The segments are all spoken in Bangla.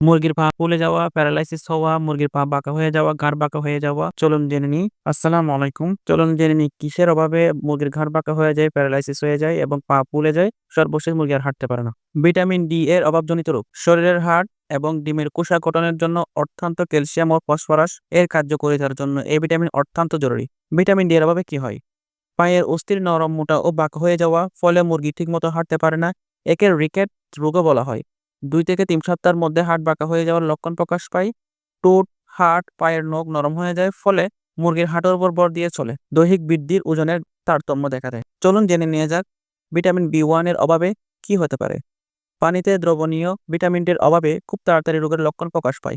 মুরগির পা ফুলে যাওয়া, প্যারালাইসিস হওয়া, মুরগির পা বাঁকা হয়ে যাওয়া, ঘাড় বাঁকা হয়ে যাওয়া। চলুন জেনে নিই। আসসালামু আলাইকুম। চলুন জেনে নিই কিসের অভাবে মুরগির ঘাড় বাঁকা হয়ে যায়, প্যারালাইসিস হয়ে যায় এবং পা ফুলে যায়। সর্বশেষ মুরগি আর হাঁটতে পারে না। ভিটামিন ডি এর অভাবজনিত রোগ। শরীরের হাড় এবং ডিমের কোষা গঠনের জন্য অত্যন্ত ক্যালসিয়াম ও ফসফরাস এর কার্যকারিতার জন্য এই ভিটামিন অত্যন্ত জরুরি। ভিটামিন ডি এর অভাবে কি হয়? পায়ের অস্থির নরম, মোটা ও বাঁকা হয়ে যাওয়া, ফলে মুরগি ঠিকমতো হাঁটতে পারে না। একে রিকেট রোগও বলা হয়। ২ থেকে ৩ সপ্তাহের মধ্যে হাড় বাঁকা হয়ে যাওয়ার লক্ষণ প্রকাশ পায়। ঠোঁট, হাড়, পায়ের নখ নরম হয়ে যায়, ফলে মুরগির হাঁটুর উপর ভর দিয়ে চলে। দৈহিক বৃদ্ধির ওজনের তারতম্য দেখা দেয়। চলুন জেনে নেওয়া যাক ভিটামিন বি1 এর অভাবে কি হতে পারে। পানিতে দ্রবণীয় ভিটামিন ডি এর অভাবে খুব তাড়াতাড়ি রোগের লক্ষণ প্রকাশ পায়।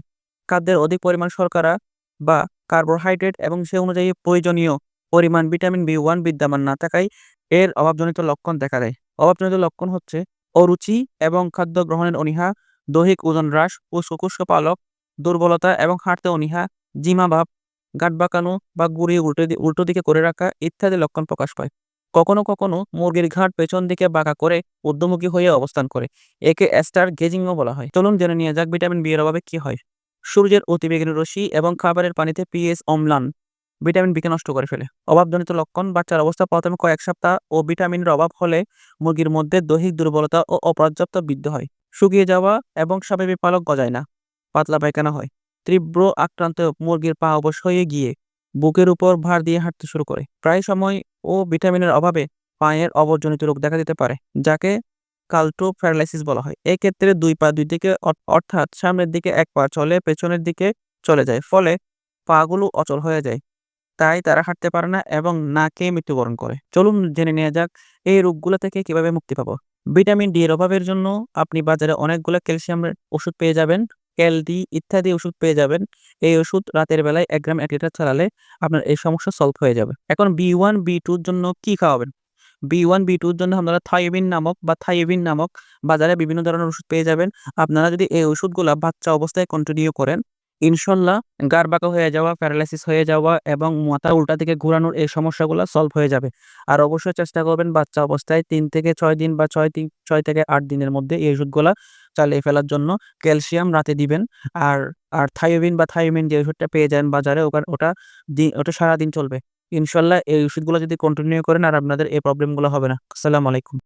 খাদ্যের অধিক পরিমাণ শর্করা বা কার্বোহাইড্রেট এবং সে অনুযায়ী প্রয়োজনীয় পরিমাণ ভিটামিন বি1 বিদ্যমান না থাকায় এর অভাবজনিত লক্ষণ দেখা দেয়। অভাবজনিত লক্ষণ হচ্ছে অরুচি এবং খাদ্য গ্রহণের অনীহা, দৈহিক ওজন হ্রাস ও শুষ্ক পালক, দুর্বলতা এবং হাঁটতে অনীহা, জিমা ভাব, গাঁট বাঁকানো বা গুঁড়ি উল্টো দিকে করে রাখা ইত্যাদি লক্ষণ প্রকাশ পায়। কখনো কখনো মুরগির ঘাড় পেছন দিকে বাঁকা করে ঊর্ধ্বমুখী হয়ে অবস্থান করে। একে স্টার গেজিংও বলা হয়। চলুন জেনে নিয়ে যাক ভিটামিন বি এর অভাবে কি হয়। সূর্যের অতিবেগুনি রশ্মি এবং খাবারের পানিতে পিএইচ অম্লান ভিটামিন বিকে নষ্ট করে ফেলে। অভাবজনিত লক্ষণ: বাচ্চার অবস্থা প্রথমে কয়েক সপ্তাহ ও ভিটামিনের অভাব হলে মুরগির মধ্যে দৈহিক দুর্বলতা ও অপর্যাপ্ত বৃদ্ধি হয়। শুকিয়ে যাওয়া এবং স্বাভাবিক পালক গজায় না। পাতলা পায়খানা হয়। তীব্র আক্রান্ত মুরগির পা অবশ হয়ে গিয়ে বুকের উপর ভার দিয়ে হাঁটতে শুরু করে। প্রায় সময় ভিটামিনের অভাবে পায়ের অবজনিত রোগ দেখা দিতে পারে, যাকে কালটো প্যারালাইসিস বলা হয়। এক্ষেত্রে ২ পা ২ দিকে অর্থাৎ সামনের দিকে ১ পা চলে, পেছনের দিকে চলে যায়। ফলে পাগুলো অচল হয়ে যায়। তাই তারা হাঁটতে পারে না এবং না খেয়ে মৃত্যুবরণ করে। চলুন জেনে নেওয়া যাক এই রোগগুলো থেকে কিভাবে মুক্তি পাবো। ভিটামিন ডি এর অভাবের জন্য আপনি বাজারে অনেকগুলো ক্যালসিয়ামের ওষুধ পেয়ে যাবেন। ক্যালডি ইত্যাদি ওষুধ পেয়ে যাবেন। এই ওষুধ রাতের বেলায় ১ গ্রাম ১ লিটার চালালে আপনার এই সমস্যা সলভ হয়ে যাবে। এখন বি1, বি2 এর জন্য কি খাওয়াবেন? বি1, বি2 এর জন্য আপনারা থাইওবিন নামক বাজারে বিভিন্ন ধরনের ওষুধ পেয়ে যাবেন। আপনারা যদি এই ওষুধগুলা বাচ্চা অবস্থায় কন্টিনিউ করেন, ইনশাল্লাহ ঘাড় বাঁকা হয়ে যাওয়া, প্যারালাইসিস হয়ে যাওয়া এবং মাথা উল্টা দিকে ঘুরানোর এই সমস্যাগুলা সলভ হয়ে যাবে। আর অবশ্যই চেষ্টা করবেন বাচ্চা অবস্থায় ৩ থেকে ৬ দিন বা ৬ থেকে ৮ দিনের মধ্যে এই ওষুধগুলা চালিয়ে ফেলার জন্য। ক্যালসিয়াম রাতে দিবেন। আর থাইওবিন যে ওষুধটা পেয়ে যান বাজারে ওটা সারাদিন চলবে। ইনশাল্লাহ এই ওষুধগুলো যদি কন্টিনিউ করেন আর আপনাদের এই প্রবলেমগুলো হবে না। আসসালামু আলাইকুম।